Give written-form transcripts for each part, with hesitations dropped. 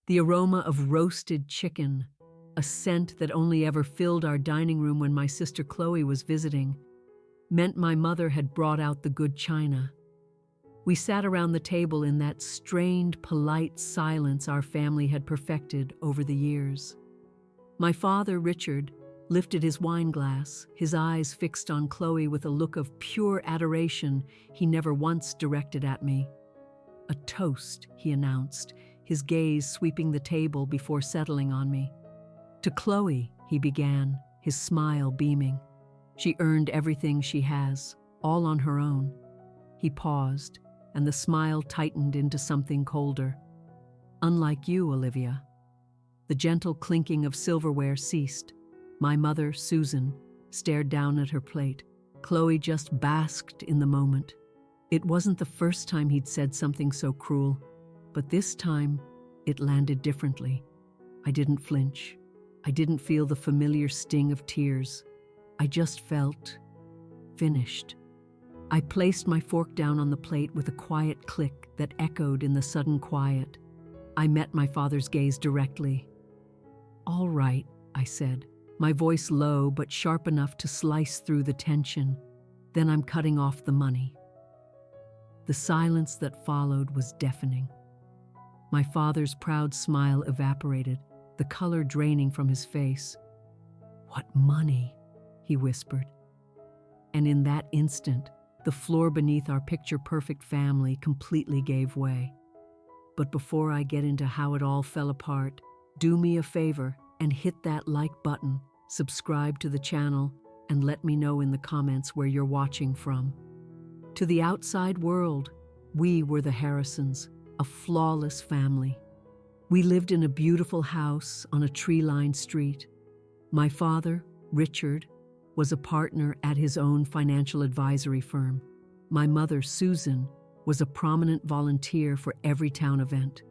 The aroma of roasted chicken, a scent that only ever filled our dining room when my sister Chloe was visiting, meant my mother had brought out the good china. We sat around the table in that strained, polite silence our family had perfected over the years. My father, Richard, lifted his wine glass, his eyes fixed on Chloe with a look of pure adoration he never once directed at me. "A toast," he announced, his gaze sweeping the table before settling on me. "To Chloe," he began, his smile beaming. "She earned everything she has, all on her own." He paused, and the smile tightened into something colder. "Unlike you, Olivia." The gentle clinking of silverware ceased. My mother, Susan, stared down at her plate. Chloe just basked in the moment. It wasn't the first time he'd said something so cruel, but this time it landed differently. I didn't flinch. I didn't feel the familiar sting of tears. I just felt finished. I placed my fork down on the plate with a quiet click that echoed in the sudden quiet. I met my father's gaze directly. "All right," I said, my voice low but sharp enough to slice through the tension. "Then I'm cutting off the money." The silence that followed was deafening. My father's proud smile evaporated, the color draining from his face. "What money?" he whispered. And in that instant, the floor beneath our picture-perfect family completely gave way. But before I get into how it all fell apart, do me a favor and hit that like button, subscribe to the channel, and let me know in the comments where you're watching from. To the outside world, we were the Harrisons, a flawless family. We lived in a beautiful house on a tree-lined street. My father, Richard, was a partner at his own financial advisory firm. My mother, Susan, was a prominent volunteer for every town event.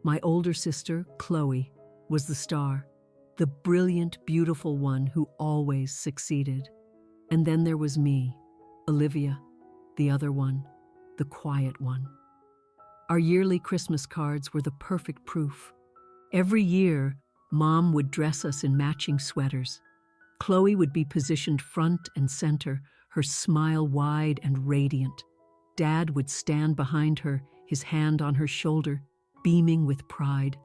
My older sister, Chloe, was the star, the brilliant, beautiful one who always succeeded. And then there was me, Olivia, the other one, the quiet one. Our yearly Christmas cards were the perfect proof. Every year, Mom would dress us in matching sweaters. Chloe would be positioned front and center, her smile wide and radiant. Dad would stand behind her, his hand on her shoulder, beaming with pride.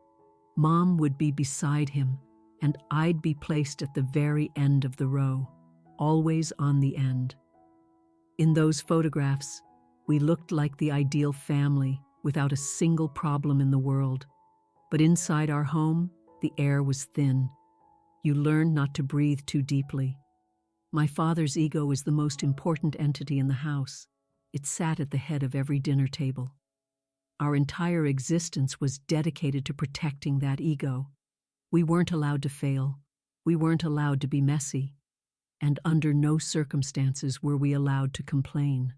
Mom would be beside him, and I'd be placed at the very end of the row, always on the end. In those photographs, we looked like the ideal family, without a single problem in the world. But inside our home, the air was thin. You learned not to breathe too deeply. My father's ego is the most important entity in the house. It sat at the head of every dinner table. Our entire existence was dedicated to protecting that ego. We weren't allowed to fail. We weren't allowed to be messy. And under no circumstances were we allowed to complain.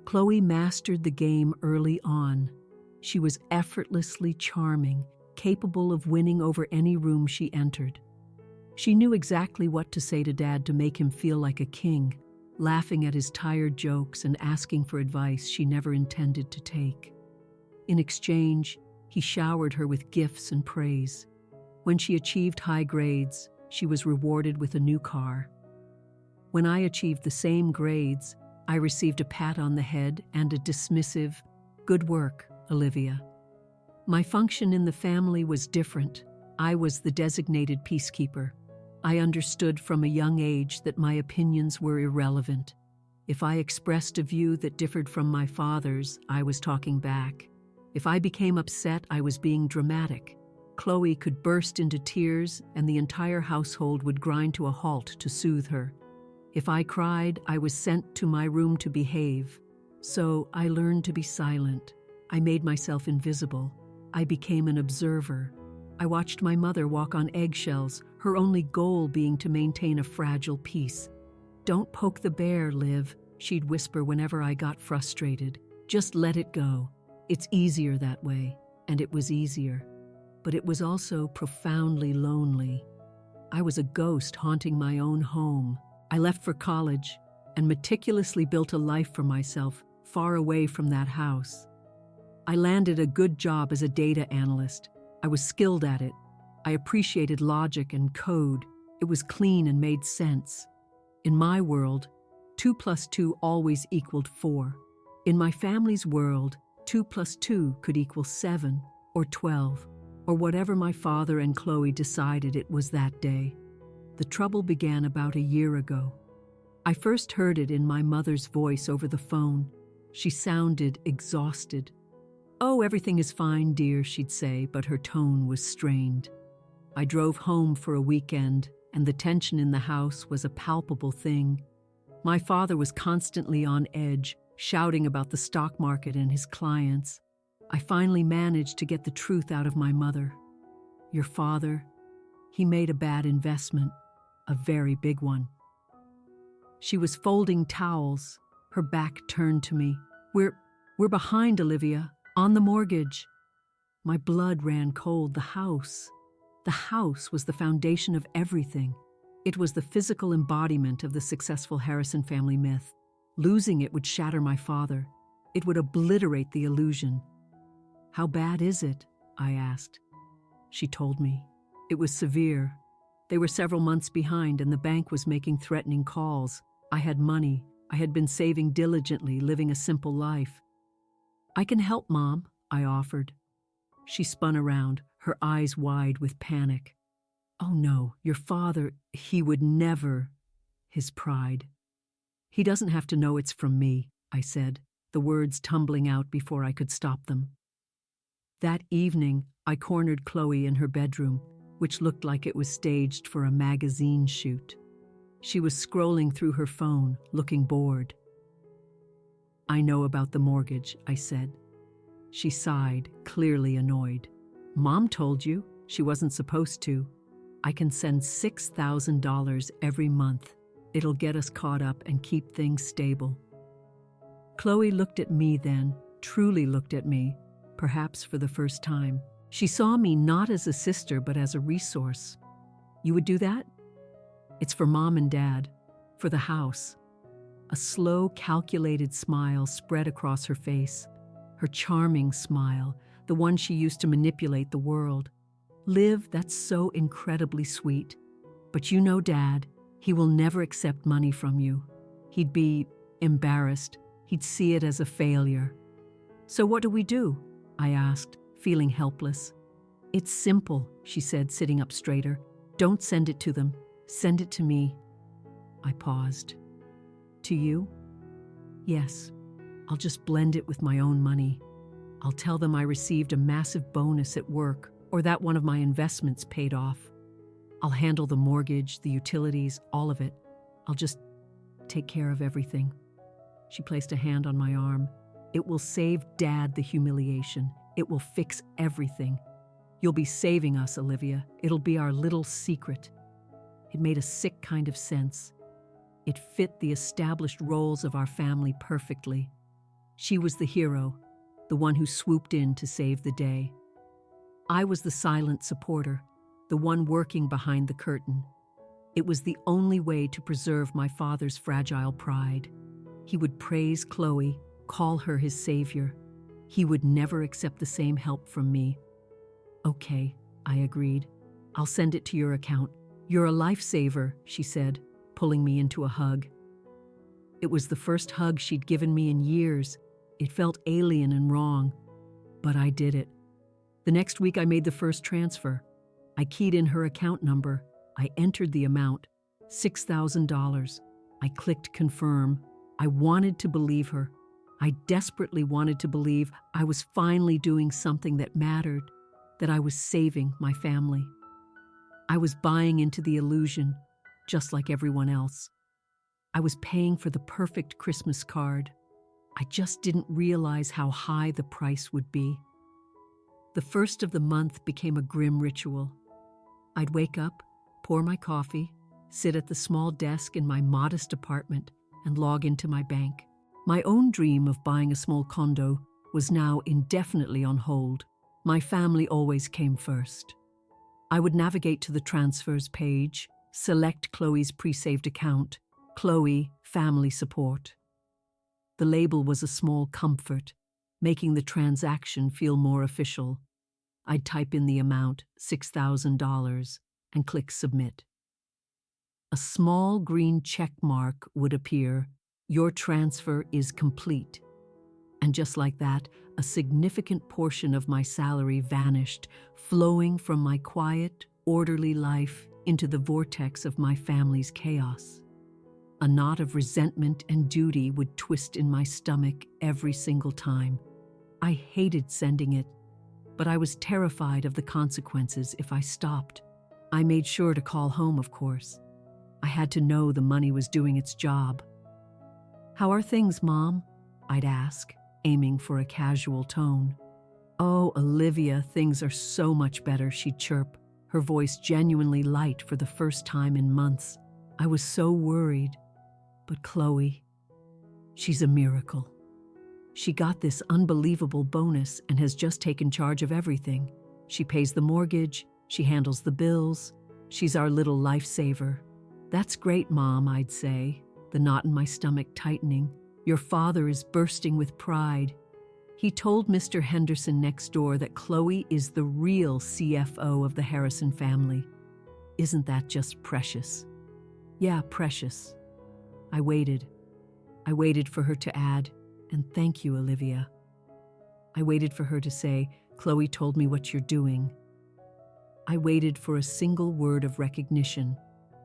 Chloe mastered the game early on. She was effortlessly charming, capable of winning over any room she entered. She knew exactly what to say to Dad to make him feel like a king, laughing at his tired jokes and asking for advice she never intended to take. In exchange, he showered her with gifts and praise. When she achieved high grades, she was rewarded with a new car. When I achieved the same grades, I received a pat on the head and a dismissive, "Good work, Olivia." My function in the family was different. I was the designated peacekeeper. I understood from a young age that my opinions were irrelevant. If I expressed a view that differed from my father's, I was talking back. If I became upset, I was being dramatic. Chloe could burst into tears, and the entire household would grind to a halt to soothe her. If I cried, I was sent to my room to behave. So I learned to be silent. I made myself invisible. I became an observer. I watched my mother walk on eggshells, her only goal being to maintain a fragile peace. "Don't poke the bear, Liv," she'd whisper whenever I got frustrated. "Just let it go. It's easier that way." And it was easier. But it was also profoundly lonely. I was a ghost haunting my own home. I left for college and meticulously built a life for myself far away from that house. I landed a good job as a data analyst, I was skilled at it. I appreciated logic and code. It was clean and made sense. In my world, 2 plus 2 always equaled 4. In my family's world, 2 plus 2 could equal 7 or 12, or whatever my father and Chloe decided it was that day. The trouble began about a year ago. I first heard it in my mother's voice over the phone. She sounded exhausted. "Oh, everything is fine, dear," she'd say, but her tone was strained. I drove home for a weekend, and the tension in the house was a palpable thing. My father was constantly on edge, shouting about the stock market and his clients. I finally managed to get the truth out of my mother. "Your father, he made a bad investment, a very big one." She was folding towels, her back turned to me. We're behind, Olivia, on the mortgage." My blood ran cold. The house was the foundation of everything. It was the physical embodiment of the successful Harrison family myth. Losing it would shatter my father. It would obliterate the illusion. "How bad is it?" I asked. She told me. It was severe. They were several months behind, and the bank was making threatening calls. I had money. I had been saving diligently, living a simple life. "I can help, Mom," I offered. She spun around, her eyes wide with panic. "Oh no, your father, he would never." His pride. "He doesn't have to know it's from me," I said, the words tumbling out before I could stop them. That evening, I cornered Chloe in her bedroom, which looked like it was staged for a magazine shoot. She was scrolling through her phone, looking bored. "I know about the mortgage," I said. She sighed, clearly annoyed. "Mom told you she wasn't supposed to. I can send $6,000 every month. It'll get us caught up and keep things stable." Chloe looked at me then, truly looked at me, perhaps for the first time. She saw me not as a sister but as a resource. "You would do that?" "It's for Mom and Dad, for the house." A slow, calculated smile spread across her face. Her charming smile, the one she used to manipulate the world. "Liv, that's so incredibly sweet. But you know Dad, he will never accept money from you. He'd be embarrassed. He'd see it as a failure." "So what do we do?" I asked, feeling helpless. "It's simple," she said, sitting up straighter. "Don't send it to them. Send it to me." I paused. "To you?" "Yes. I'll just blend it with my own money. I'll tell them I received a massive bonus at work, or that one of my investments paid off. I'll handle the mortgage, the utilities, all of it. I'll just take care of everything." She placed a hand on my arm. "It will save Dad the humiliation. It will fix everything. You'll be saving us, Olivia. It'll be our little secret." It made a sick kind of sense. It fit the established roles of our family perfectly. She was the hero, the one who swooped in to save the day. I was the silent supporter, the one working behind the curtain. It was the only way to preserve my father's fragile pride. He would praise Chloe, call her his savior. He would never accept the same help from me. "Okay," I agreed. "I'll send it to your account. You're a lifesaver," she said, pulling me into a hug. It was the first hug she'd given me in years. It felt alien and wrong, but I did it. The next week I made the first transfer. I keyed in her account number. I entered the amount, $6,000. I clicked confirm. I wanted to believe her. I desperately wanted to believe I was finally doing something that mattered, that I was saving my family. I was buying into the illusion, just like everyone else. I was paying for the perfect Christmas card. I just didn't realize how high the price would be. The first of the month became a grim ritual. I'd wake up, pour my coffee, sit at the small desk in my modest apartment, and log into my bank. My own dream of buying a small condo was now indefinitely on hold. My family always came first. I would navigate to the transfers page, select Chloe's pre-saved account, Chloe, family support. The label was a small comfort, making the transaction feel more official. I'd type in the amount, $6,000, and click Submit. A small green check mark would appear. Your transfer is complete. And just like that, a significant portion of my salary vanished, flowing from my quiet, orderly life into the vortex of my family's chaos. A knot of resentment and duty would twist in my stomach every single time. I hated sending it, but I was terrified of the consequences if I stopped. I made sure to call home, of course. I had to know the money was doing its job. "How are things, Mom?" I'd ask, aiming for a casual tone. "Oh, Olivia, things are so much better," she'd chirp, her voice genuinely light for the first time in months. I was so worried. But Chloe, she's a miracle. She got this unbelievable bonus and has just taken charge of everything. She pays the mortgage, she handles the bills. She's our little lifesaver. "That's great, Mom," I'd say, the knot in my stomach tightening. "Your father is bursting with pride. He told Mr. Henderson next door that Chloe is the real CFO of the Harrison family. Isn't that just precious?" "Yeah, precious." I waited. I waited for her to add, "And thank you, Olivia." I waited for her to say, "Chloe told me what you're doing." I waited for a single word of recognition.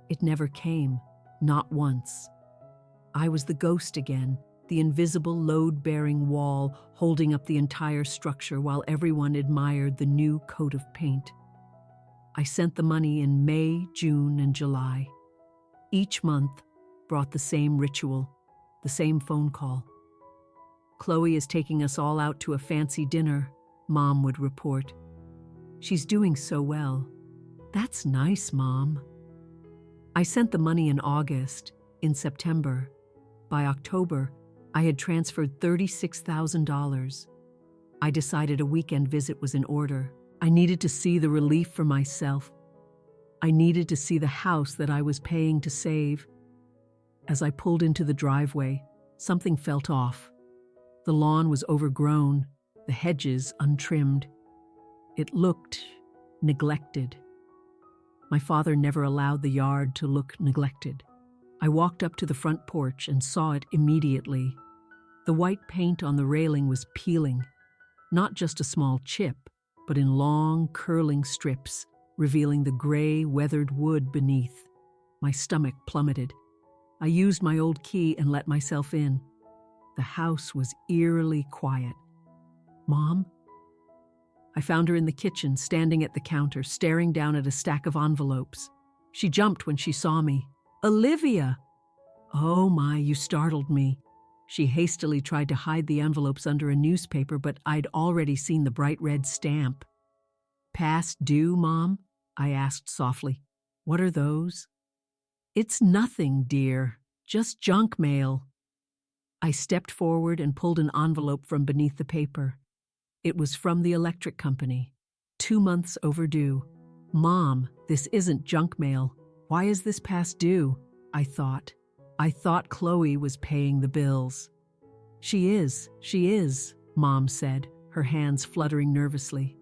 It never came, not once. I was the ghost again, the invisible load-bearing wall holding up the entire structure while everyone admired the new coat of paint. I sent the money in May, June, and July. Each month brought the same ritual, the same phone call. "Chloe is taking us all out to a fancy dinner," Mom would report. "She's doing so well." "That's nice, Mom." I sent the money in August, in September. By October, I had transferred $36,000. I decided a weekend visit was in order. I needed to see the relief for myself. I needed to see the house that I was paying to save. As I pulled into the driveway, something felt off. The lawn was overgrown, the hedges untrimmed. It looked neglected. My father never allowed the yard to look neglected. I walked up to the front porch and saw it immediately. The white paint on the railing was peeling, not just a small chip, but in long, curling strips, revealing the gray, weathered wood beneath. My stomach plummeted. I used my old key and let myself in. The house was eerily quiet. "Mom?" I found her in the kitchen, standing at the counter, staring down at a stack of envelopes. She jumped when she saw me. "Olivia!" "Oh my, you startled me." She hastily tried to hide the envelopes under a newspaper, but I'd already seen the bright red stamp. "Past due, Mom?" I asked softly. "What are those?" "It's nothing, dear. Just junk mail." I stepped forward and pulled an envelope from beneath the paper. It was from the electric company. 2 months overdue. "Mom, this isn't junk mail. Why is this past due?" I thought. I thought Chloe was paying the bills. She is, Mom said, her hands fluttering nervously.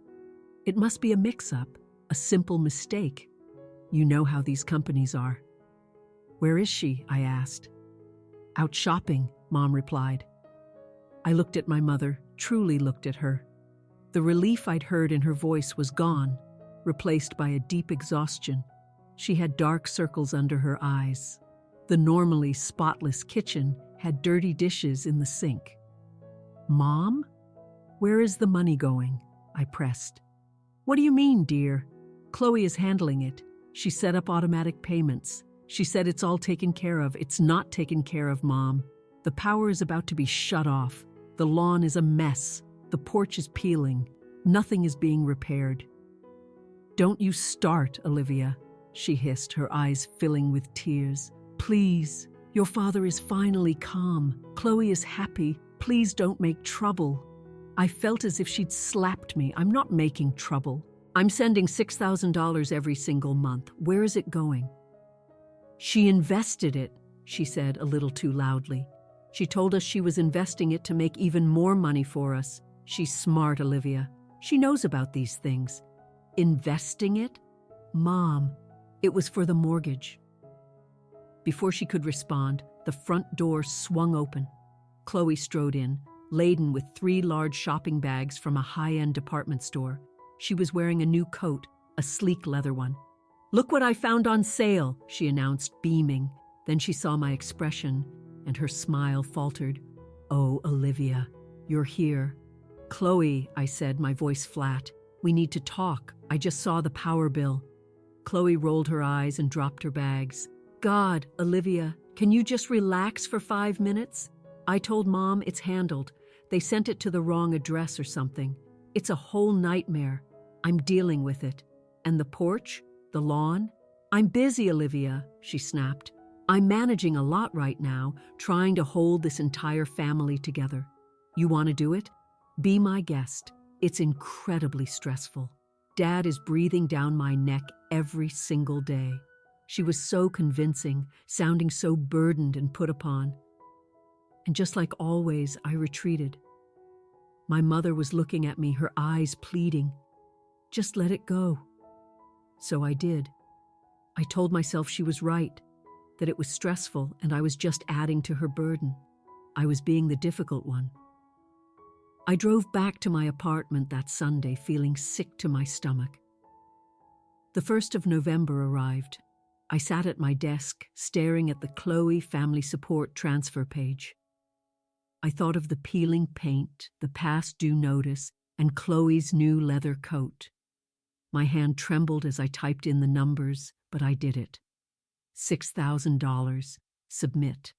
"It must be a mix-up, a simple mistake. You know how these companies are." "Where is she?" I asked. "Out shopping," Mom replied. I looked at my mother, truly looked at her. The relief I'd heard in her voice was gone, replaced by a deep exhaustion. She had dark circles under her eyes. The normally spotless kitchen had dirty dishes in the sink. "Mom? Where is the money going?" I pressed. "What do you mean, dear? Chloe is handling it. She set up automatic payments. She said it's all taken care of. It's not taken care of, Mom. The power is about to be shut off. The lawn is a mess. The porch is peeling. Nothing is being repaired." "Don't you start, Olivia," she hissed, her eyes filling with tears. "Please, your father is finally calm. Chloe is happy. Please don't make trouble." I felt as if she'd slapped me. "I'm not making trouble. I'm sending $6,000 every single month. Where is it going?" "She invested it," she said a little too loudly. "She told us she was investing it to make even more money for us. She's smart, Olivia. She knows about these things. Investing it? Mom, it was for the mortgage. Before she could respond, the front door swung open. Chloe strode in, laden with 3 large shopping bags from a high-end department store. She was wearing a new coat, a sleek leather one. "Look what I found on sale," she announced, beaming. Then she saw my expression, and her smile faltered. "Oh, Olivia, you're here." "Chloe," I said, my voice flat. "We need to talk. I just saw the power bill." Chloe rolled her eyes and dropped her bags. "God, Olivia, can you just relax for 5 minutes? I told Mom it's handled. They sent it to the wrong address or something. It's a whole nightmare. I'm dealing with it. And the porch? The lawn? I'm busy, Olivia," she snapped. "I'm managing a lot right now, trying to hold this entire family together. You want to do it? Be my guest. It's incredibly stressful. Dad is breathing down my neck every single day." She was so convincing, sounding so burdened and put upon. And just like always, I retreated. My mother was looking at me, her eyes pleading. Just let it go. So I did. I told myself she was right, that it was stressful and I was just adding to her burden. I was being the difficult one. I drove back to my apartment that Sunday feeling sick to my stomach. The 1st of November arrived. I sat at my desk, staring at the Chloe Family Support transfer page. I thought of the peeling paint, the past due notice, and Chloe's new leather coat. My hand trembled as I typed in the numbers, but I did it. $6,000. Submit.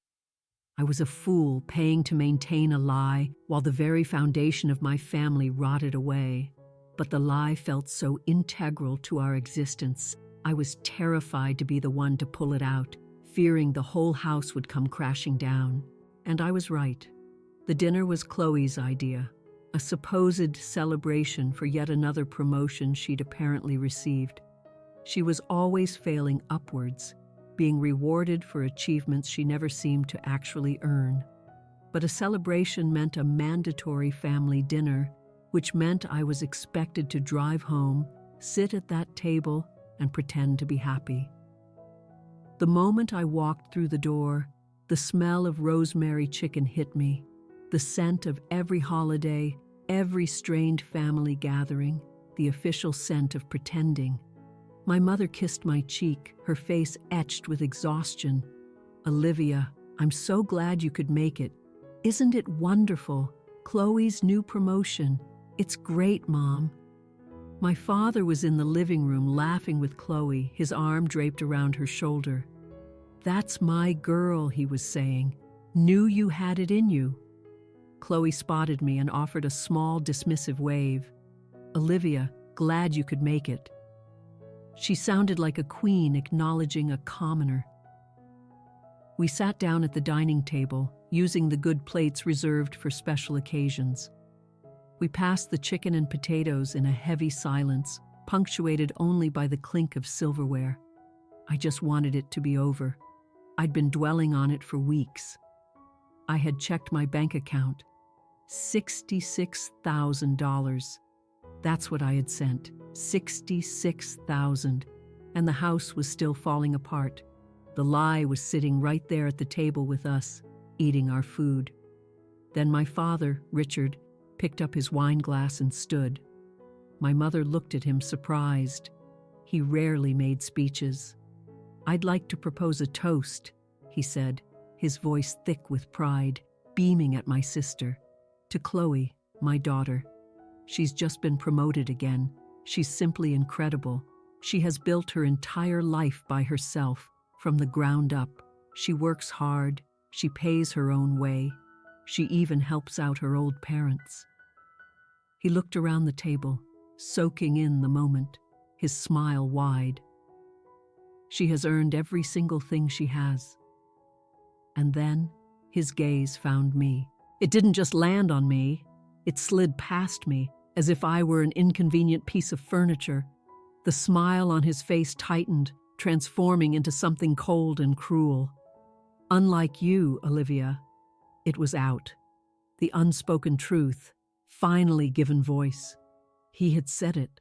I was a fool paying to maintain a lie while the very foundation of my family rotted away. But the lie felt so integral to our existence. I was terrified to be the one to pull it out, fearing the whole house would come crashing down. And I was right. The dinner was Chloe's idea, a supposed celebration for yet another promotion she'd apparently received. She was always failing upwards, being rewarded for achievements she never seemed to actually earn. But a celebration meant a mandatory family dinner, which meant I was expected to drive home, sit at that table, and pretend to be happy. The moment I walked through the door, the smell of rosemary chicken hit me, the scent of every holiday, every strained family gathering, the official scent of pretending. My mother kissed my cheek, her face etched with exhaustion. "Olivia, I'm so glad you could make it. Isn't it wonderful? Chloe's new promotion. It's great, Mom." My father was in the living room laughing with Chloe, his arm draped around her shoulder. "That's my girl," he was saying. "Knew you had it in you." Chloe spotted me and offered a small, dismissive wave. "Olivia, glad you could make it." She sounded like a queen acknowledging a commoner. We sat down at the dining table, using the good plates reserved for special occasions. We passed the chicken and potatoes in a heavy silence, punctuated only by the clink of silverware. I just wanted it to be over. I'd been dwelling on it for weeks. I had checked my bank account. $66,000. That's what I had sent. 66,000. And the house was still falling apart. The lie was sitting right there at the table with us, eating our food. Then my father, Richard, picked up his wine glass and stood. My mother looked at him surprised. He rarely made speeches. "I'd like to propose a toast," he said, his voice thick with pride, beaming at my sister. "To Chloe, my daughter. She's just been promoted again. She's simply incredible. She has built her entire life by herself, from the ground up. She works hard. She pays her own way. She even helps out her old parents." He looked around the table, soaking in the moment, his smile wide. "She has earned every single thing she has." And then his gaze found me. It didn't just land on me. It slid past me, as if I were an inconvenient piece of furniture. The smile on his face tightened, transforming into something cold and cruel. "Unlike you, Olivia." It was out. The unspoken truth, finally given voice. He had said it.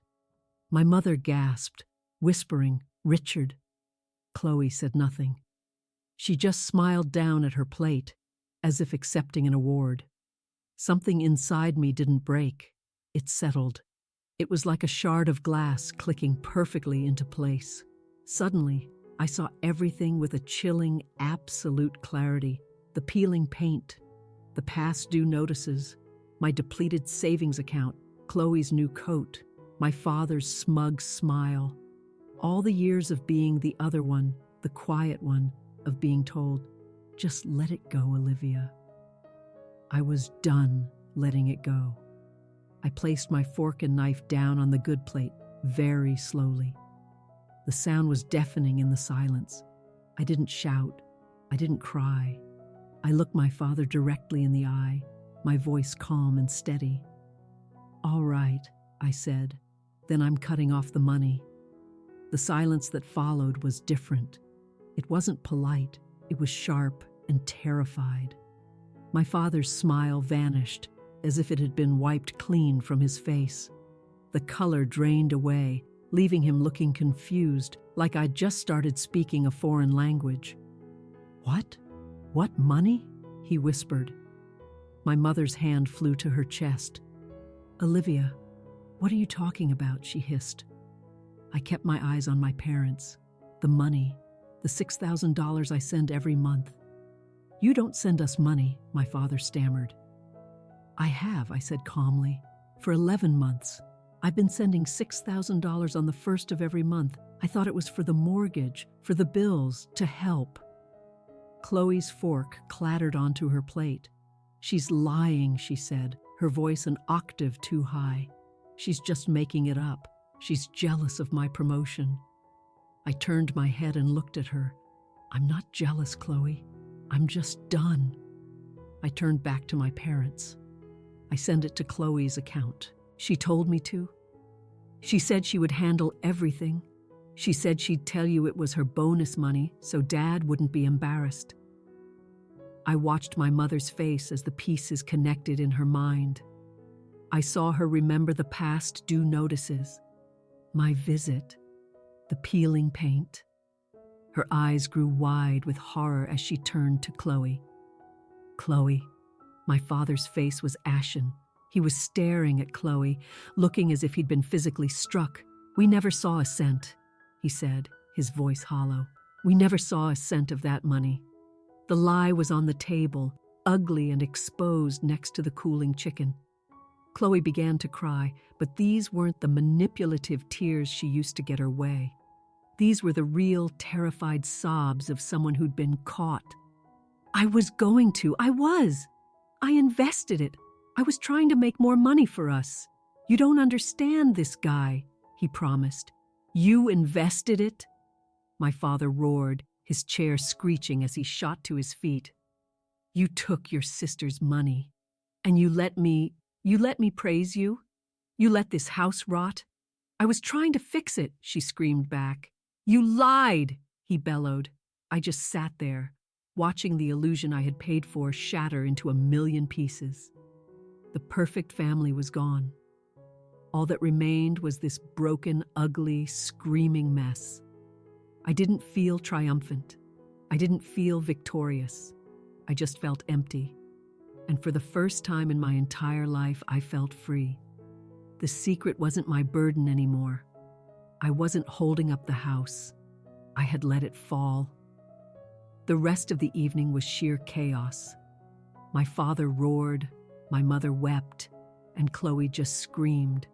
My mother gasped, whispering, "Richard." Chloe said nothing. She just smiled down at her plate, as if accepting an award. Something inside me didn't break. It settled. It was like a shard of glass clicking perfectly into place. Suddenly, I saw everything with a chilling, absolute clarity. The peeling paint, the past due notices, my depleted savings account, Chloe's new coat, my father's smug smile. All the years of being the other one, the quiet one, of being told, "Just let it go, Olivia." I was done letting it go. I placed my fork and knife down on the good plate, very slowly. The sound was deafening in the silence. I didn't shout. I didn't cry. I looked my father directly in the eye, my voice calm and steady. "All right," I said, "then I'm cutting off the money." The silence that followed was different. It wasn't polite. It was sharp and terrified. My father's smile vanished, as if it had been wiped clean from his face. The color drained away, leaving him looking confused, like I'd just started speaking a foreign language. "What? What money?" he whispered. My mother's hand flew to her chest. "Olivia, what are you talking about?" she hissed. I kept my eyes on my parents. The money, the $6,000 I send every month. "You don't send us money," my father stammered. "I have," I said calmly. "For 11 months. I've been sending $6,000 on the first of every month. I thought it was for the mortgage, for the bills, to help." Chloe's fork clattered onto her plate. "She's lying," she said, her voice an octave too high. "She's just making it up. She's jealous of my promotion." I turned my head and looked at her. "I'm not jealous, Chloe. I'm just done." I turned back to my parents. "I send it to Chloe's account. She told me to. She said she would handle everything. She said she'd tell you it was her bonus money so Dad wouldn't be embarrassed." I watched my mother's face as the pieces connected in her mind. I saw her remember the past due notices, my visit, the peeling paint. Her eyes grew wide with horror as she turned to Chloe. "Chloe." My father's face was ashen. He was staring at Chloe, looking as if he'd been physically struck. "We never saw a cent," he said, his voice hollow. "We never saw a cent of that money." The lie was on the table, ugly and exposed next to the cooling chicken. Chloe began to cry, but these weren't the manipulative tears she used to get her way. These were the real, terrified sobs of someone who'd been caught. "I was going to. I was. I invested it. I was trying to make more money for us. You don't understand this guy," he promised. "You invested it?" My father roared, his chair screeching as he shot to his feet. "You took your sister's money, and you let me praise you? You let this house rot? I was trying to fix it," she screamed back. "You lied," he bellowed. I just sat there, watching the illusion I had paid for shatter into a million pieces. The perfect family was gone. All that remained was this broken, ugly, screaming mess. I didn't feel triumphant. I didn't feel victorious. I just felt empty. And for the first time in my entire life, I felt free. The secret wasn't my burden anymore. I wasn't holding up the house. I had let it fall. The rest of the evening was sheer chaos. My father roared, my mother wept, and Chloe just screamed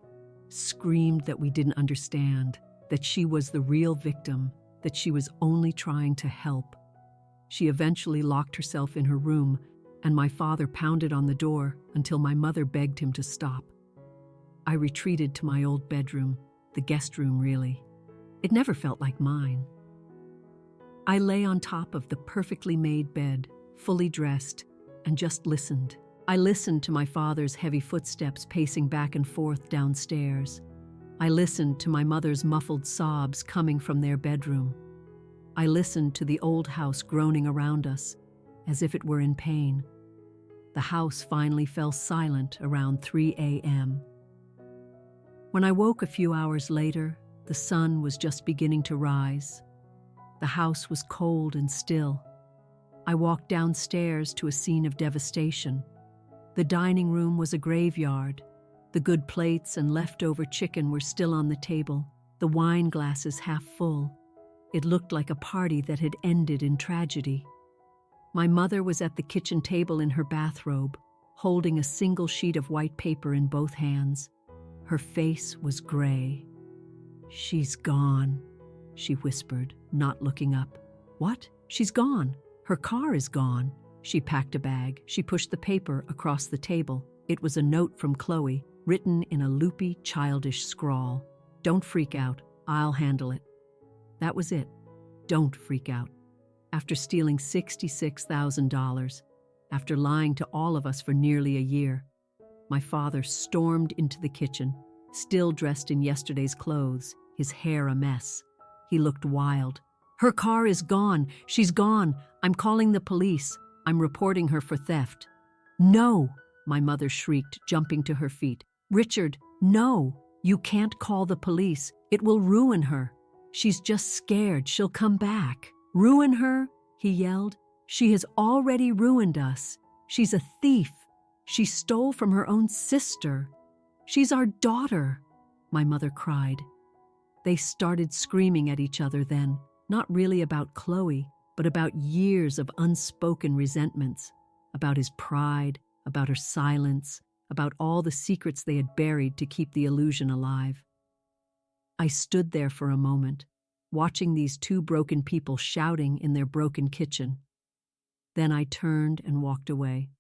that we didn't understand, that she was the real victim, that she was only trying to help. She eventually locked herself in her room, and my father pounded on the door until my mother begged him to stop. I retreated to my old bedroom, the guest room really. It never felt like mine. I lay on top of the perfectly made bed, fully dressed, and just listened. I listened to my father's heavy footsteps pacing back and forth downstairs. I listened to my mother's muffled sobs coming from their bedroom. I listened to the old house groaning around us, as if it were in pain. The house finally fell silent around 3 a.m. When I woke a few hours later, the sun was just beginning to rise. The house was cold and still. I walked downstairs to a scene of devastation. The dining room was a graveyard. The good plates and leftover chicken were still on the table, the wine glasses half full. It looked like a party that had ended in tragedy. My mother was at the kitchen table in her bathrobe, holding a single sheet of white paper in both hands. Her face was gray. "She's gone," she whispered, not looking up. "What? She's gone. Her car is gone." She packed a bag. She pushed the paper across the table. It was a note from Chloe, written in a loopy, childish scrawl. "Don't freak out. I'll handle it." That was it. Don't freak out. After stealing $66,000, after lying to all of us for nearly a year, my father stormed into the kitchen, still dressed in yesterday's clothes, his hair a mess. He looked wild. "Her car is gone. She's gone. I'm calling the police. I'm reporting her for theft." "No!" my mother shrieked, jumping to her feet. "Richard, no! You can't call the police. It will ruin her. She's just scared. She'll come back." "Ruin her?" he yelled. "She has already ruined us. She's a thief. She stole from her own sister. She's our daughter," my mother cried. They started screaming at each other then, not really about Chloe, but about years of unspoken resentments, about his pride, about her silence, about all the secrets they had buried to keep the illusion alive. I stood there for a moment, watching these two broken people shouting in their broken kitchen. Then I turned and walked away.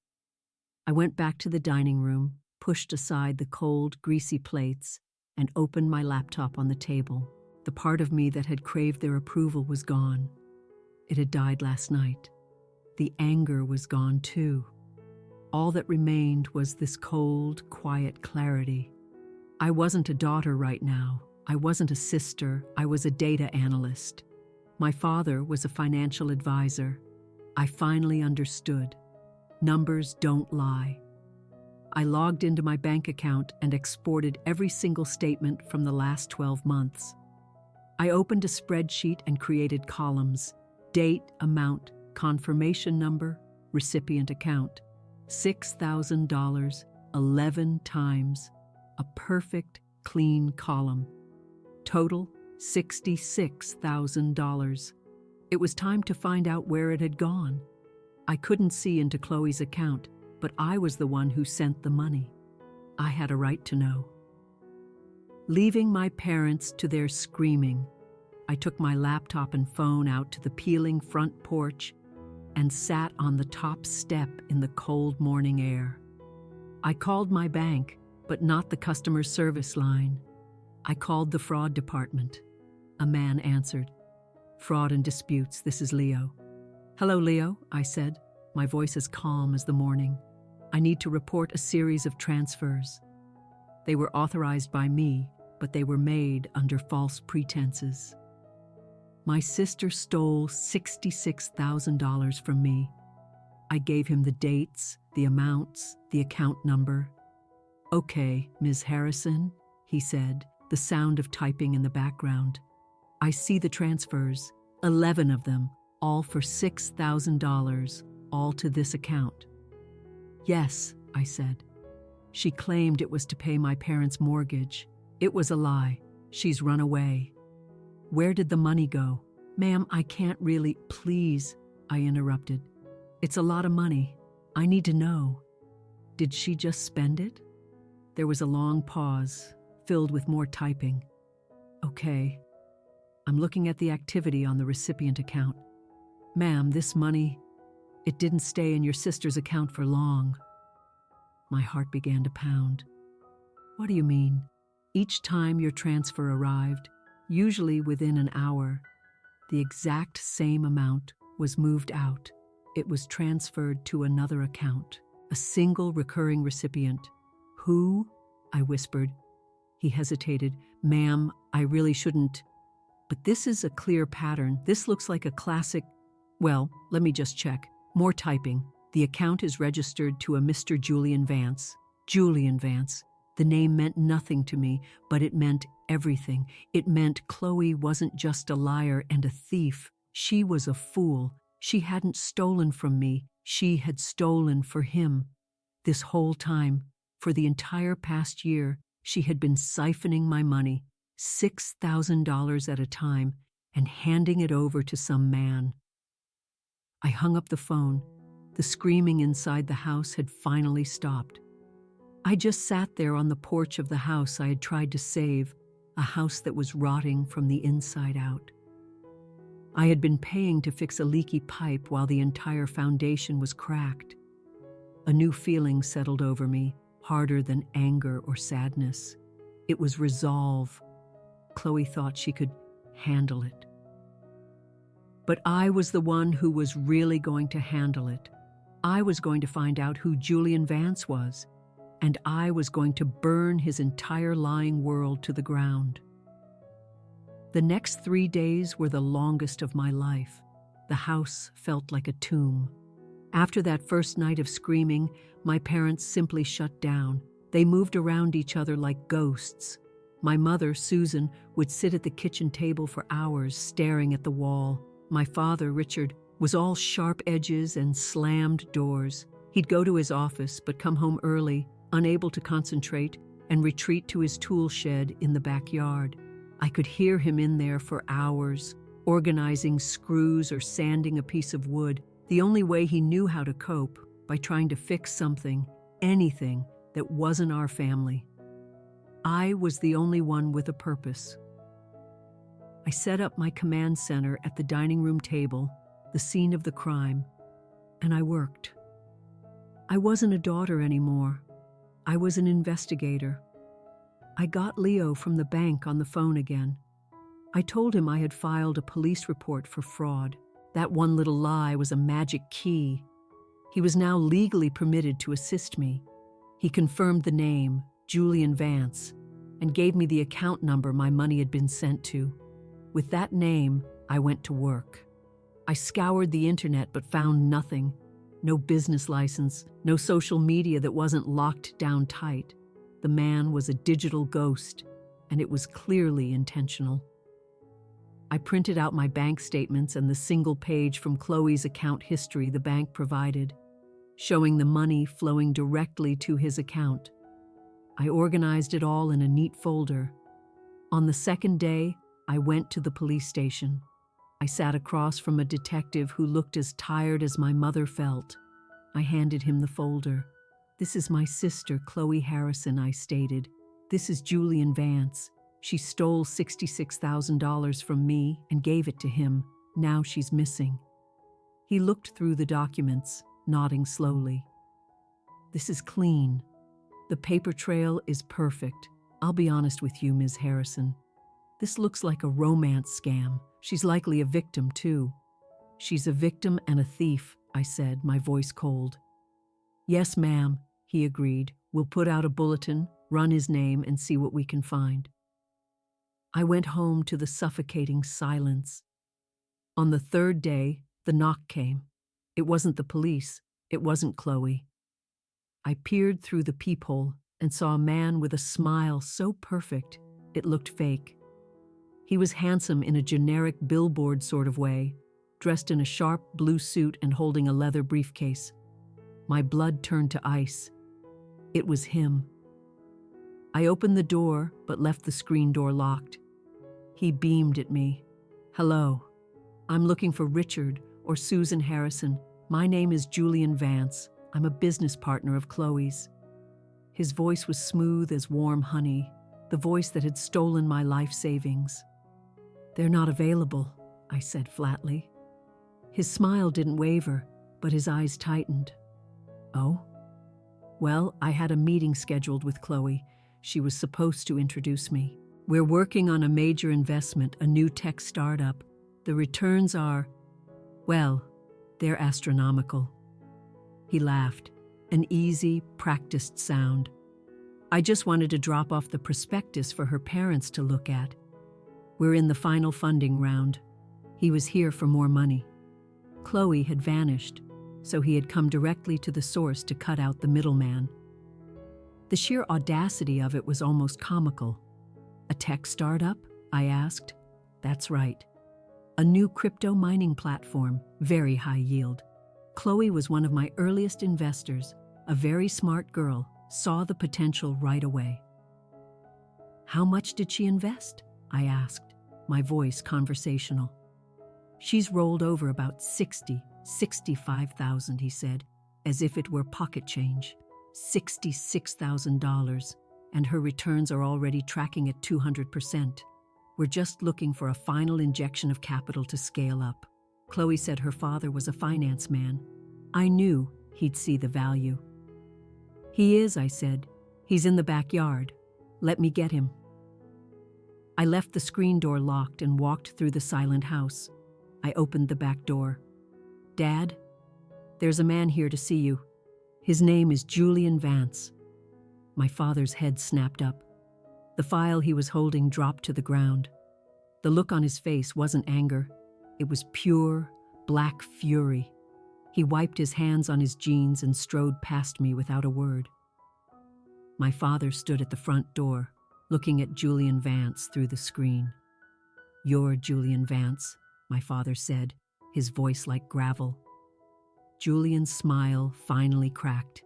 I went back to the dining room, pushed aside the cold, greasy plates, and opened my laptop on the table. The part of me that had craved their approval was gone. It had died last night. The anger was gone too. All that remained was this cold, quiet clarity. I wasn't a daughter right now. I wasn't a sister. I was a data analyst. My father was a financial advisor. I finally understood. Numbers don't lie. I logged into my bank account and exported every single statement from the last 12 months. I opened a spreadsheet and created columns: date, amount, confirmation number, recipient account. $6,000, 11 times. A perfect, clean column. Total, $66,000. It was time to find out where it had gone. I couldn't see into Chloe's account, but I was the one who sent the money. I had a right to know. Leaving my parents to their screaming, I took my laptop and phone out to the peeling front porch and sat on the top step in the cold morning air. I called my bank, but not the customer service line. I called the fraud department. A man answered. "Fraud and disputes, this is Leo." "Hello, Leo," I said, my voice as calm as the morning. "I need to report a series of transfers. They were authorized by me, but they were made under false pretenses. My sister stole $66,000 from me. I gave him the dates, the amounts, the account number. "Okay, Ms. Harrison," he said, the sound of typing in the background. "I see the transfers, 11 of them, all for $6,000, all to this account." "Yes," I said. "She claimed it was to pay my parents' mortgage. It was a lie. She's run away." "Where did the money go?" "Ma'am, I can't really—" "Please," I interrupted. "It's a lot of money. I need to know. Did she just spend it?" There was a long pause, filled with more typing. "Okay. I'm looking at the activity on the recipient account. Ma'am, this money, it didn't stay in your sister's account for long." My heart began to pound. "What do you mean?" "Each time your transfer arrived, usually within an hour, the exact same amount was moved out. It was transferred to another account, a single recurring recipient." "Who?" I whispered. He hesitated. "Ma'am, I really shouldn't. But this is a clear pattern. This looks like a classic—" "Well, let me just check." More typing. "The account is registered to a Mr. Julian Vance." "Julian Vance? The name meant nothing to me, but it meant everything. It meant Chloe wasn't just a liar and a thief. She was a fool. She hadn't stolen from me. She had stolen for him. This whole time, for the entire past year, she had been siphoning my money, $6,000 at a time, and handing it over to some man. I hung up the phone. The screaming inside the house had finally stopped. I just sat there on the porch of the house I had tried to save, a house that was rotting from the inside out. I had been paying to fix a leaky pipe while the entire foundation was cracked. A new feeling settled over me, harder than anger or sadness. It was resolve. Chloe thought she could handle it. But I was the one who was really going to handle it. I was going to find out who Julian Vance was, and I was going to burn his entire lying world to the ground. The next 3 days were the longest of my life. The house felt like a tomb. After that first night of screaming, my parents simply shut down. They moved around each other like ghosts. My mother, Susan, would sit at the kitchen table for hours staring at the wall. My father, Richard, was all sharp edges and slammed doors. He'd go to his office but come home early, unable to concentrate, and retreat to his tool shed in the backyard. I could hear him in there for hours, organizing screws or sanding a piece of wood, the only way he knew how to cope, by trying to fix something, anything, that wasn't our family. I was the only one with a purpose. I set up my command center at the dining room table, the scene of the crime, and I worked. I wasn't a daughter anymore. I was an investigator. I got Leo from the bank on the phone again. I told him I had filed a police report for fraud. That one little lie was a magic key. He was now legally permitted to assist me. He confirmed the name, Julian Vance, and gave me the account number my money had been sent to. With that name, I went to work. I scoured the internet but found nothing. No business license, no social media that wasn't locked down tight. The man was a digital ghost, and it was clearly intentional. I printed out my bank statements and the single page from Chloe's account history the bank provided, showing the money flowing directly to his account. I organized it all in a neat folder. On the second day, I went to the police station. I sat across from a detective who looked as tired as my mother felt. I handed him the folder. "This is my sister, Chloe Harrison," I stated. "This is Julian Vance. She stole $66,000 from me and gave it to him. Now she's missing." He looked through the documents, nodding slowly. "This is clean. The paper trail is perfect. I'll be honest with you, Ms. Harrison. This looks like a romance scam. She's likely a victim, too." "She's a victim and a thief," I said, my voice cold. "Yes, ma'am," he agreed. "We'll put out a bulletin, run his name, and see what we can find." I went home to the suffocating silence. On the third day, the knock came. It wasn't the police. It wasn't Chloe. I peered through the peephole and saw a man with a smile so perfect it looked fake. He was handsome in a generic billboard sort of way, dressed in a sharp blue suit and holding a leather briefcase. My blood turned to ice. It was him. I opened the door but left the screen door locked. He beamed at me. "Hello. I'm looking for Richard or Susan Harrison. My name is Julian Vance. I'm a business partner of Chloe's." His voice was smooth as warm honey, the voice that had stolen my life savings. "They're not available," I said flatly. His smile didn't waver, but his eyes tightened. "Oh?" "Well, I had a meeting scheduled with Chloe. She was supposed to introduce me. We're working on a major investment, a new tech startup. The returns are, well, they're astronomical." He laughed, an easy, practiced sound. "I just wanted to drop off the prospectus for her parents to look at. We're in the final funding round." He was here for more money. Chloe had vanished, so he had come directly to the source to cut out the middleman. The sheer audacity of it was almost comical. A tech startup? I asked. That's right. A new crypto mining platform, very high yield. Chloe was one of my earliest investors, a very smart girl, saw the potential right away. How much did she invest? I asked, my voice conversational. She's rolled over about 65,000, he said, as if it were pocket change. $66,000, and her returns are already tracking at 200%. We're just looking for a final injection of capital to scale up. Chloe said her father was a finance man. I knew he'd see the value. He is, I said. He's in the backyard. Let me get him. I left the screen door locked and walked through the silent house. I opened the back door. Dad, there's a man here to see you. His name is Julian Vance. My father's head snapped up. The file he was holding dropped to the ground. The look on his face wasn't anger. It was pure, black fury. He wiped his hands on his jeans and strode past me without a word. My father stood at the front door, looking at Julian Vance through the screen. You're Julian Vance, my father said, his voice like gravel. Julian's smile finally cracked.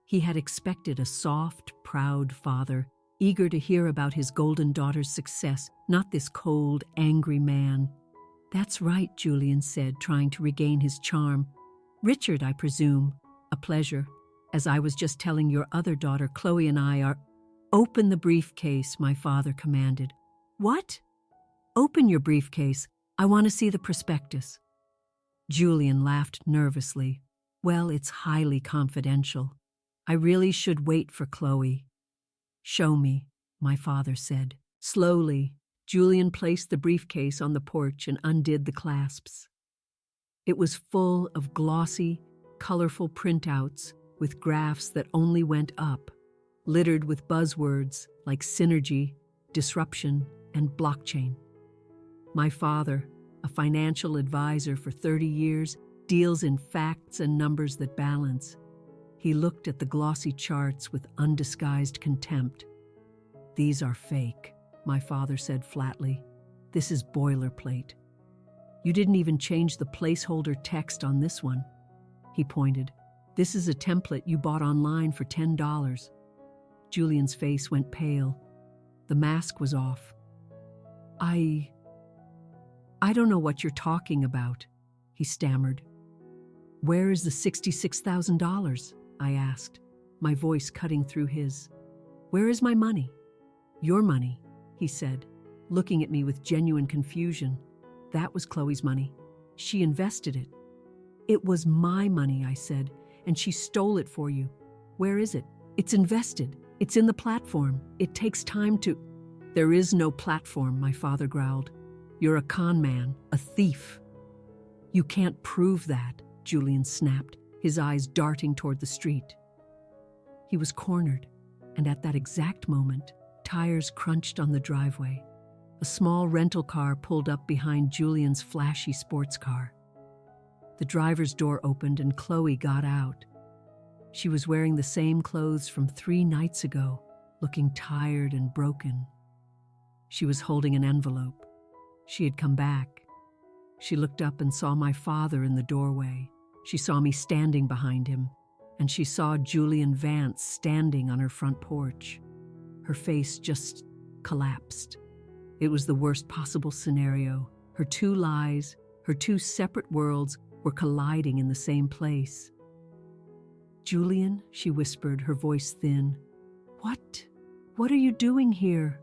He had expected a soft, proud father, eager to hear about his golden daughter's success, not this cold, angry man. That's right, Julian said, trying to regain his charm. Richard, I presume. A pleasure. As I was just telling your other daughter, Chloe and I are— Open the briefcase, my father commanded. What? Open your briefcase. I want to see the prospectus. Julian laughed nervously. Well, it's highly confidential. I really should wait for Chloe. Show me, my father said. Slowly, Julian placed the briefcase on the porch and undid the clasps. It was full of glossy, colorful printouts with graphs that only went up, littered with buzzwords like synergy, disruption, and blockchain. My father, a financial advisor for 30 years, deals in facts and numbers that balance. He looked at the glossy charts with undisguised contempt. These are fake, my father said flatly. This is boilerplate. You didn't even change the placeholder text on this one. He pointed. This is a template you bought online for $10. Julian's face went pale. The mask was off. I don't know what you're talking about, he stammered. Where is the $66,000? I asked, my voice cutting through his. Where is my money? Your money, he said, looking at me with genuine confusion. That was Chloe's money. She invested it. It was my money, I said, and she stole it for you. Where is it? It's invested. It's in the platform. It takes time to— There is no platform, my father growled. You're a con man, a thief. You can't prove that, Julian snapped, his eyes darting toward the street. He was cornered, and at that exact moment, tires crunched on the driveway. A small rental car pulled up behind Julian's flashy sports car. The driver's door opened and Chloe got out. She was wearing the same clothes from 3 nights ago, looking tired and broken. She was holding an envelope. She had come back. She looked up and saw my father in the doorway. She saw me standing behind him, and she saw Julian Vance standing on her front porch. Her face just collapsed. It was the worst possible scenario. Her 2 lies, her 2 separate worlds were colliding in the same place. Julian, she whispered, her voice thin. What? What are you doing here?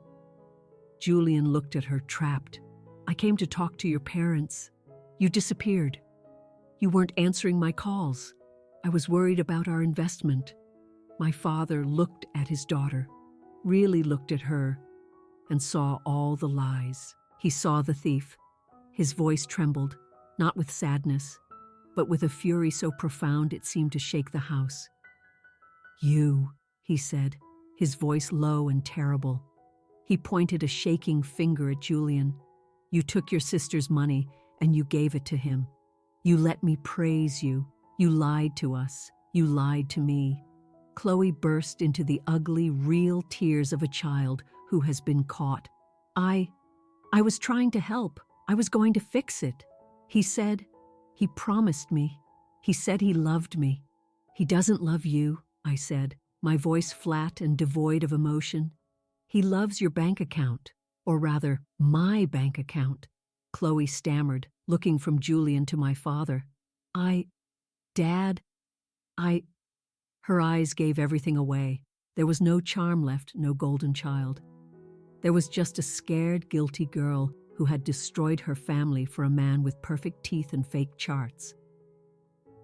Julian looked at her, trapped. I came to talk to your parents. You disappeared. You weren't answering my calls. I was worried about our investment. My father looked at his daughter, really looked at her, and saw all the lies. He saw the thief. His voice trembled, not with sadness, but with a fury so profound it seemed to shake the house. You, he said, his voice low and terrible. He pointed a shaking finger at Julian. You took your sister's money and you gave it to him. You let me praise you. You lied to us. You lied to me. Chloe burst into the ugly, real tears of a child who has been caught. I was trying to help. I was going to fix it. He promised me. He said he loved me. He doesn't love you, I said, my voice flat and devoid of emotion. He loves your bank account, or rather, my bank account, Chloe stammered, looking from Julian to my father. Dad, Her eyes gave everything away. There was no charm left, no golden child. There was just a scared, guilty girl who had destroyed her family for a man with perfect teeth and fake charts.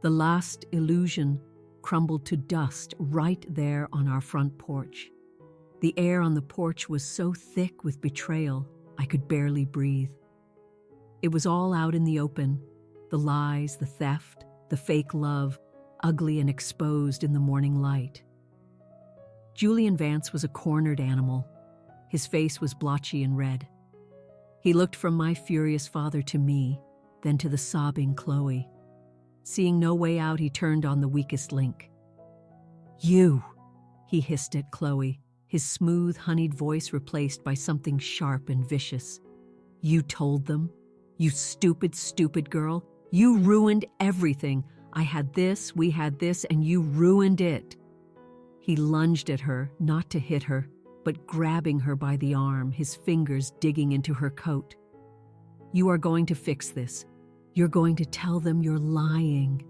The last illusion crumbled to dust right there on our front porch. The air on the porch was so thick with betrayal, I could barely breathe. It was all out in the open, the lies, the theft, the fake love, ugly and exposed in the morning light. Julian Vance was a cornered animal. His face was blotchy and red. He looked from my furious father to me, then to the sobbing Chloe. Seeing no way out, he turned on the weakest link. "You," he hissed at Chloe, his smooth, honeyed voice replaced by something sharp and vicious. "You told them? You stupid, stupid girl. You ruined everything. I had this, we had this, and you ruined it." He lunged at her, not to hit her, but grabbing her by the arm, his fingers digging into her coat. "You are going to fix this. You're going to tell them you're lying."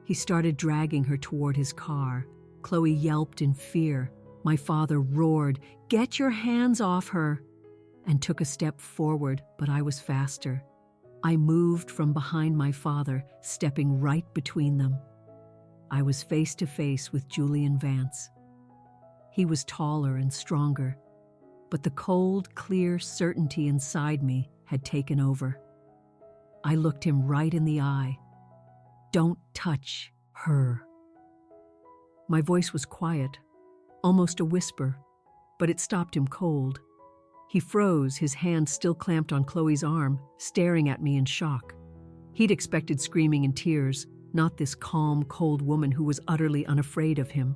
He started dragging her toward his car. Chloe yelped in fear. My father roared, "Get your hands off her!" and took a step forward, but I was faster. I moved from behind my father, stepping right between them. I was face to face with Julian Vance. He was taller and stronger, but the cold, clear certainty inside me had taken over. I looked him right in the eye. "Don't touch her." My voice was quiet, almost a whisper, but it stopped him cold. He froze, his hand still clamped on Chloe's arm, staring at me in shock. He'd expected screaming and tears, not this calm, cold woman who was utterly unafraid of him.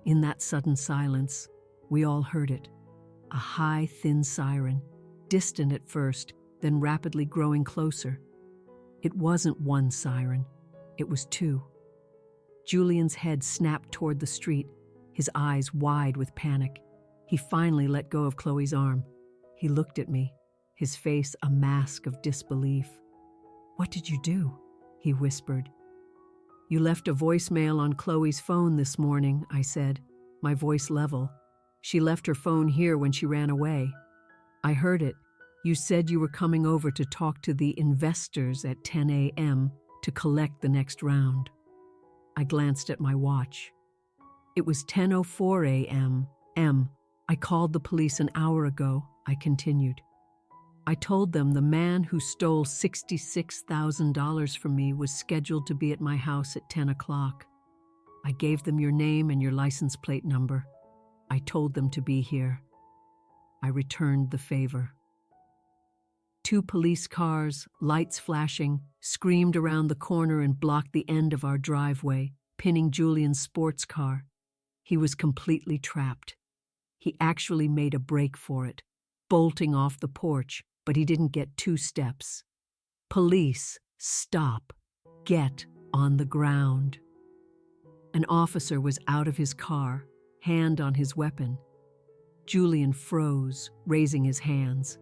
In that sudden silence, we all heard it. A high, thin siren, distant at first, then rapidly growing closer. It wasn't one siren, it was two. Julian's head snapped toward the street, his eyes wide with panic. He finally let go of Chloe's arm. He looked at me, his face a mask of disbelief. "What did you do?" he whispered. "You left a voicemail on Chloe's phone this morning," I said, my voice level. "She left her phone here when she ran away. I heard it. You said you were coming over to talk to the investors at 10 a.m. to collect the next round." I glanced at my watch. It was 10:04 a.m. I called the police an hour ago, I continued. I told them the man who stole $66,000 from me was scheduled to be at my house at 10 o'clock. I gave them your name and your license plate number. I told them to be here. I returned the favor. 2 police cars, lights flashing, screamed around the corner and blocked the end of our driveway, pinning Julian's sports car. He was completely trapped. He actually made a break for it, bolting off the porch, but he didn't get 2 steps. "Police, stop. Get on the ground." An officer was out of his car, hand on his weapon. Julian froze, raising his hands.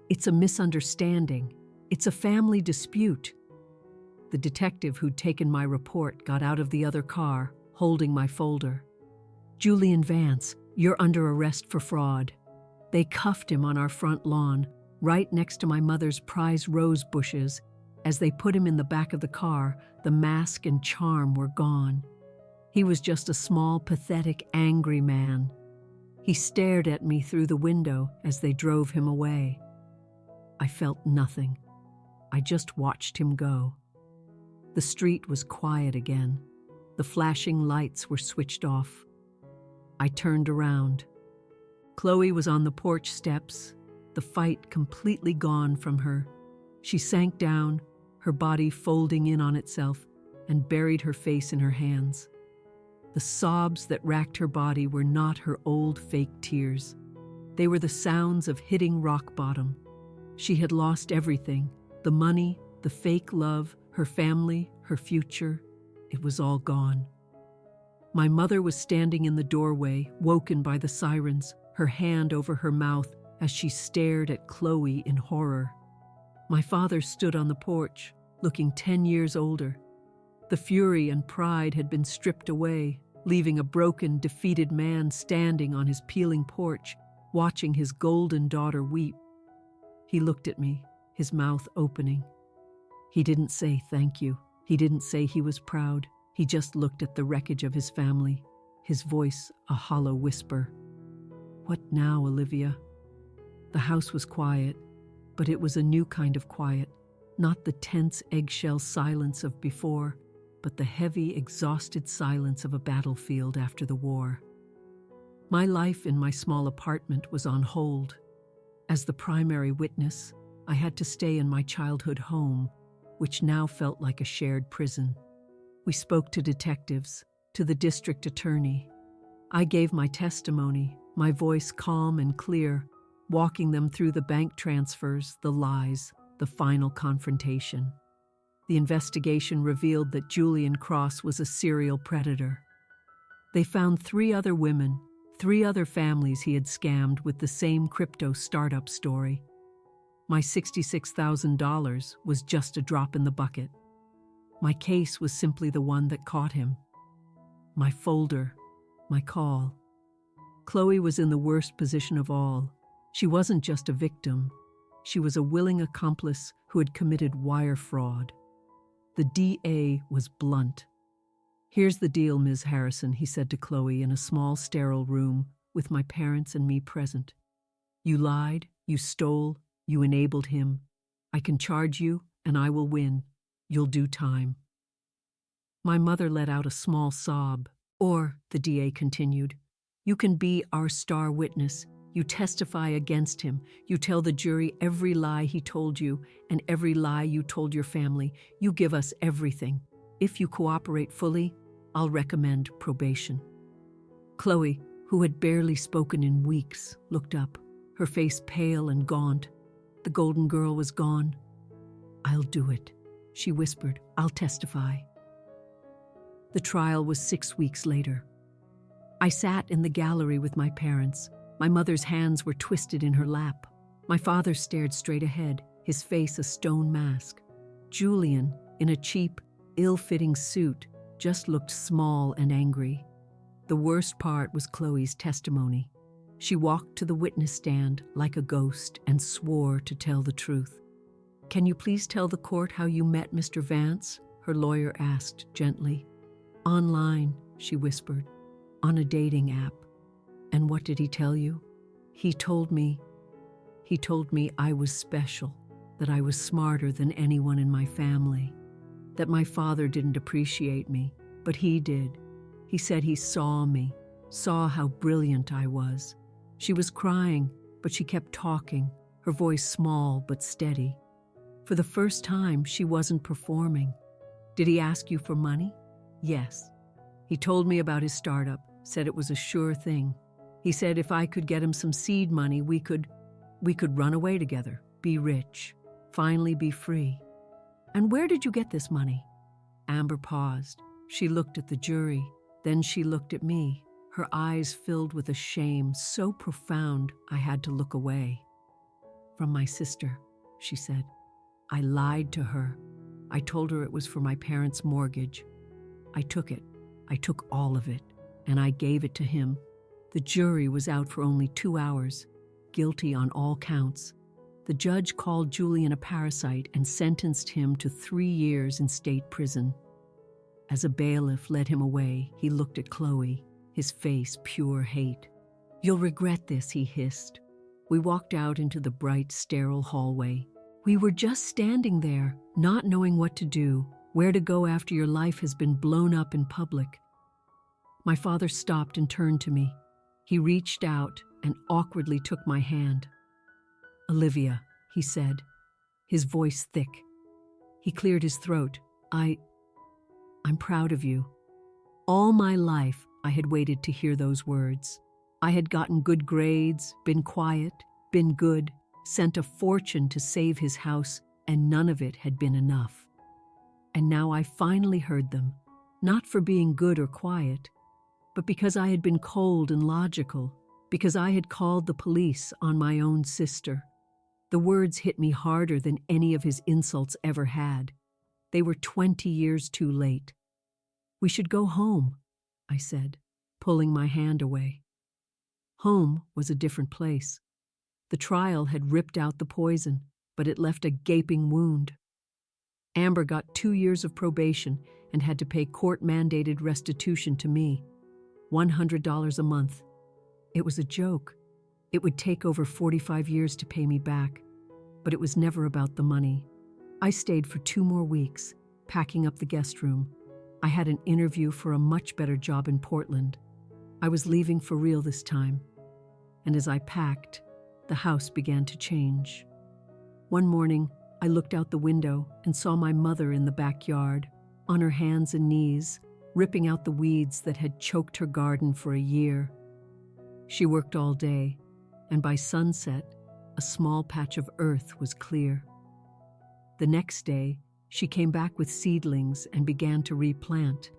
"It's a misunderstanding. It's a family dispute." The detective who'd taken my report got out of the other car, holding my folder. "Julian Vance, you're under arrest for fraud." They cuffed him on our front lawn, right next to my mother's prize rose bushes. As they put him in the back of the car, the mask and charm were gone. He was just a small, pathetic, angry man. He stared at me through the window as they drove him away. I felt nothing. I just watched him go. The street was quiet again. The flashing lights were switched off. I turned around. Chloe was on the porch steps, the fight completely gone from her. She sank down, her body folding in on itself, and buried her face in her hands. The sobs that racked her body were not her old fake tears. They were the sounds of hitting rock bottom. She had lost everything: the money, the fake love, her family, her future. It was all gone. My mother was standing in the doorway, woken by the sirens, her hand over her mouth as she stared at Chloe in horror. My father stood on the porch, looking 10 years older. The fury and pride had been stripped away, leaving a broken, defeated man standing on his peeling porch, watching his golden daughter weep. He looked at me, his mouth opening. He didn't say thank you. He didn't say he was proud. He just looked at the wreckage of his family, his voice a hollow whisper. What now, Olivia? The house was quiet, but it was a new kind of quiet, not the tense eggshell silence of before, but the heavy, exhausted silence of a battlefield after the war. My life in my small apartment was on hold. As the primary witness, I had to stay in my childhood home, which now felt like a shared prison. We spoke to detectives, to the district attorney. I gave my testimony, my voice calm and clear, walking them through the bank transfers, the lies, the final confrontation. The investigation revealed that Julian Cross was a serial predator. They found 3 other women, 3 other families he had scammed with the same crypto startup story. My $66,000 was just a drop in the bucket. My case was simply the one that caught him. My folder, my call. Chloe was in the worst position of all. She wasn't just a victim. She was a willing accomplice who had committed wire fraud. The DA was blunt. "Here's the deal, Ms. Harrison," he said to Chloe in a small, sterile room with my parents and me present. "You lied, you stole, you enabled him. I can charge you, and I will win. You'll do time." My mother let out a small sob. "Or," the DA continued, "you can be our star witness. You testify against him. You tell the jury every lie he told you and every lie you told your family. You give us everything. If you cooperate fully, I'll recommend probation." Chloe, who had barely spoken in weeks, looked up, her face pale and gaunt. The golden girl was gone. "I'll do it," she whispered. "I'll testify." The trial was 6 weeks later. I sat in the gallery with my parents. My mother's hands were twisted in her lap. My father stared straight ahead, his face a stone mask. Julian, in a cheap, ill-fitting suit, just looked small and angry. The worst part was Chloe's testimony. She walked to the witness stand like a ghost and swore to tell the truth. "Can you please tell the court how you met Mr. Vance?" her lawyer asked gently. "Online," she whispered. "On a dating app." "And what did he tell you?" He told me I was special, that I was smarter than anyone in my family, that my father didn't appreciate me, but he did. He said he saw me, saw how brilliant I was." She was crying, but she kept talking, her voice small but steady. For the first time, she wasn't performing. "Did he ask you for money?" "Yes. He told me about his startup, said it was a sure thing. He said if I could get him some seed money, we could run away together, be rich, finally be free." "And where did you get this money?" Amber paused. She looked at the jury. Then she looked at me, her eyes filled with a shame so profound I had to look away. "From my sister," she said. "I lied to her. I told her it was for my parents' mortgage. I took it. I took all of it, and I gave it to him." The jury was out for only 2 hours, guilty on all counts. The judge called Julian a parasite and sentenced him to 3 years in state prison. As a bailiff led him away, he looked at Chloe, his face pure hate. "You'll regret this," he hissed. We walked out into the bright, sterile hallway. We were just standing there, not knowing what to do, where to go after your life has been blown up in public. My father stopped and turned to me. He reached out and awkwardly took my hand. "Olivia," he said, his voice thick. He cleared his throat. I'm proud of you. All my life, I had waited to hear those words. I had gotten good grades, been quiet, been good, sent a fortune to save his house, and none of it had been enough. And now I finally heard them, not for being good or quiet, but because I had been cold and logical, because I had called the police on my own sister. The words hit me harder than any of his insults ever had. They were 20 years too late. "We should go home," I said, pulling my hand away. Home was a different place. The trial had ripped out the poison, but it left a gaping wound. Amber got 2 years of probation and had to pay court-mandated restitution to me, $100 a month. It was a joke. It would take over 45 years to pay me back, but it was never about the money. I stayed for 2 more weeks, packing up the guest room. I had an interview for a much better job in Portland. I was leaving for real this time, and as I packed, the house began to change. One morning, I looked out the window and saw my mother in the backyard, on her hands and knees, ripping out the weeds that had choked her garden for a year. She worked all day, and by sunset, a small patch of earth was clear. The next day, she came back with seedlings and began to replant.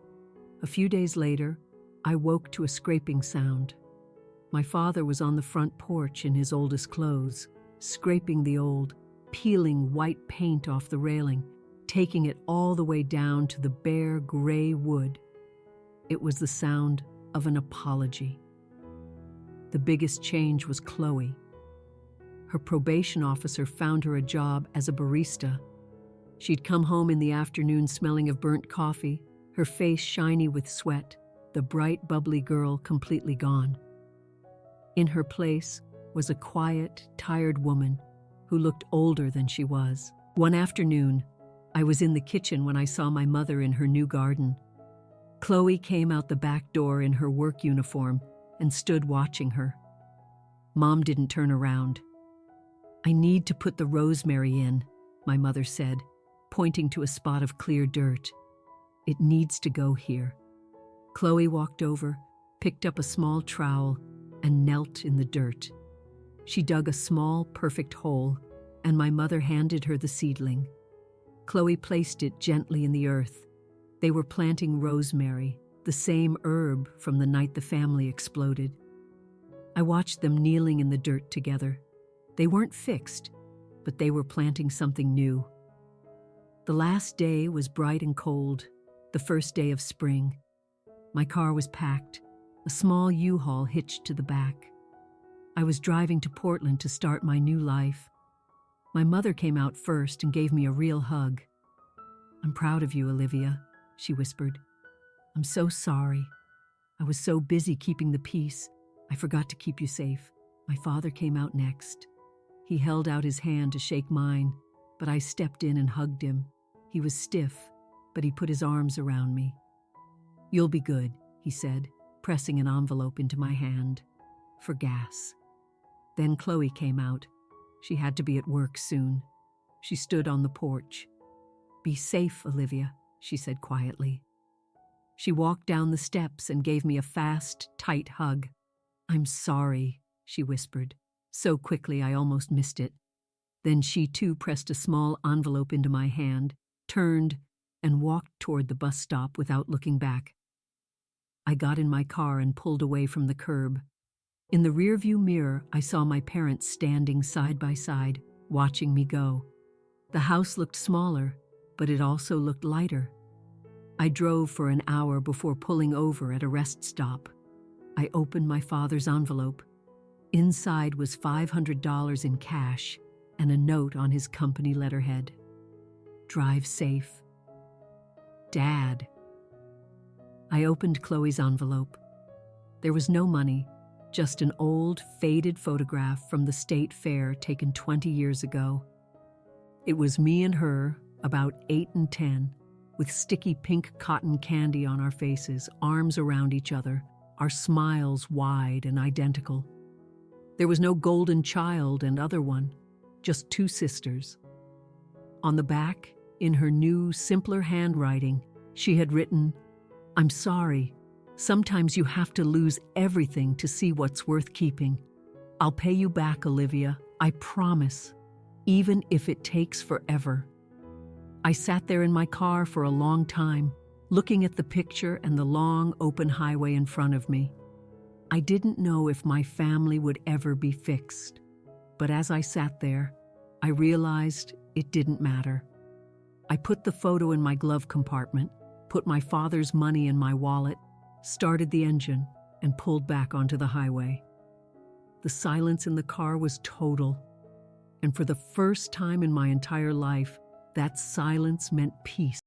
A few days later, I woke to a scraping sound. My father was on the front porch in his oldest clothes, scraping the old, peeling white paint off the railing, taking it all the way down to the bare gray wood. It was the sound of an apology. The biggest change was Chloe. Her probation officer found her a job as a barista. She'd come home in the afternoon smelling of burnt coffee, her face shiny with sweat, the bright, bubbly girl completely gone. In her place was a quiet, tired woman who looked older than she was. One afternoon, I was in the kitchen when I saw my mother in her new garden. Chloe came out the back door in her work uniform and stood watching her. Mom didn't turn around. "I need to put the rosemary in," my mother said, pointing to a spot of clear dirt. "It needs to go here." Chloe walked over, picked up a small trowel, and knelt in the dirt. She dug a small, perfect hole, and my mother handed her the seedling. Chloe placed it gently in the earth. They were planting rosemary, the same herb from the night the family exploded. I watched them kneeling in the dirt together. They weren't fixed, but they were planting something new. The last day was bright and cold, the first day of spring. My car was packed, a small U-Haul hitched to the back. I was driving to Portland to start my new life. My mother came out first and gave me a real hug. "I'm proud of you, Olivia," she whispered. "I'm so sorry. I was so busy keeping the peace, I forgot to keep you safe." My father came out next. He held out his hand to shake mine, but I stepped in and hugged him. He was stiff, but he put his arms around me. "You'll be good," he said, pressing an envelope into my hand. "For gas." Then Chloe came out. She had to be at work soon. She stood on the porch. "Be safe, Olivia," she said quietly. She walked down the steps and gave me a fast, tight hug. "I'm sorry," she whispered, so quickly I almost missed it. Then she too pressed a small envelope into my hand, turned, and walked toward the bus stop without looking back. I got in my car and pulled away from the curb. In the rearview mirror, I saw my parents standing side by side, watching me go. The house looked smaller, but it also looked lighter. I drove for an hour before pulling over at a rest stop. I opened my father's envelope. Inside was $500 in cash and a note on his company letterhead. "Drive safe. Dad." I opened Chloe's envelope. There was no money, just an old, faded photograph from the state fair taken 20 years ago. It was me and her, about 8 and 10, with sticky pink cotton candy on our faces, arms around each other, our smiles wide and identical. There was no golden child and other one, just 2 sisters. On the back, in her new, simpler handwriting, she had written, "I'm sorry, Sometimes you have to lose everything to see what's worth keeping. I'll pay you back, Olivia, I promise, even if it takes forever. I sat there in my car for a long time, looking at the picture and the long, open highway in front of me. I didn't know if my family would ever be fixed, but as I sat there, I realized it didn't matter. I put the photo in my glove compartment, put my father's money in my wallet, started the engine, and pulled back onto the highway. The silence in the car was total, and for the first time in my entire life, that silence meant peace.